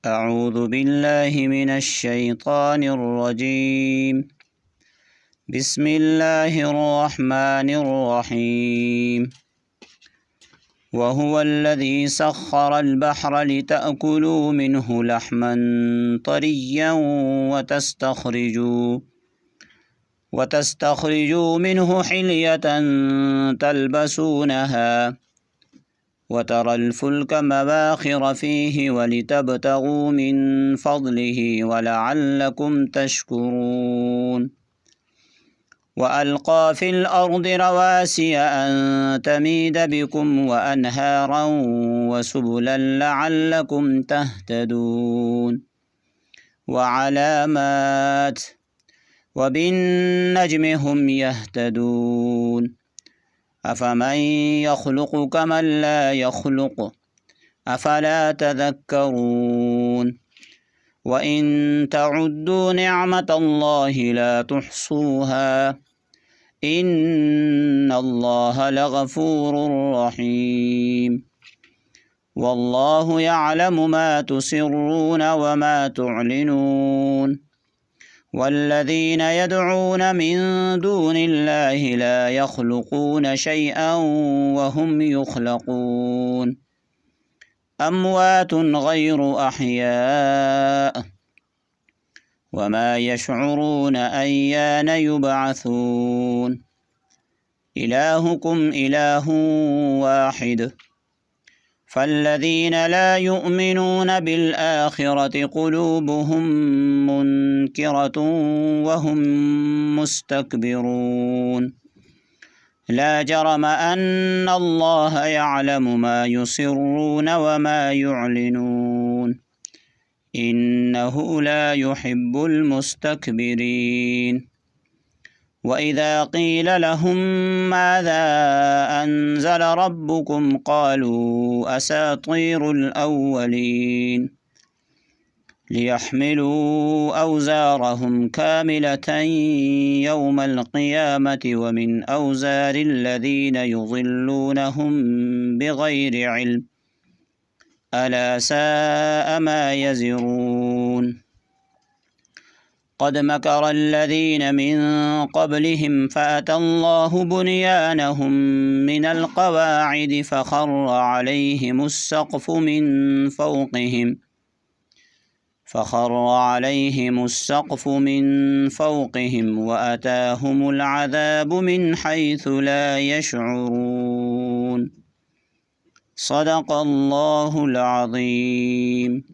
أعوذ بالله من الشيطان الرجيم بسم الله الرحمن الرحيم وهو الذي سخر البحر لتأكلوا منه لحما طريا وتستخرجوا منه حلية تلبسونها وترى الفلك مباخر فيه ولتبتغوا من فضله ولعلكم تشكرون وألقى في الأرض رواسي أن تميد بكم وأنهارا وسبلا لعلكم تهتدون وعلامات وبالنجم هم يهتدون أفمن يخلق كمن لا يخلق أفلا تذكرون وإن تعدوا نعمة الله لا تحصوها إن الله لغفور رحيم والله يعلم ما تسرون وما تعلنون والذين يدعون من دون الله لا يخلقون شيئا وهم يخلقون أموات غير أحياء وما يشعرون أيان يبعثون إلهكم إله واحد فالذين لا يؤمنون بالآخرة قلوبهم منكرة وهم مستكبرون لا جرم أن الله يعلم ما يسرون وما يعلنون إنه لا يحب المستكبرين وإذا قيل لهم ماذا أنزل ربكم قالوا أساطير الأولين ليحملوا أوزارهم كاملة يوم القيامة ومن أوزار الذين يضلونهم بغير علم ألا ساء ما يزرون قد مكر الذين من قبلهم فأتى الله بنيانهم من القواعد فخر عليهم السقف من فوقهم وأتاهم العذاب من حيث لا يشعرون صدق الله العظيم.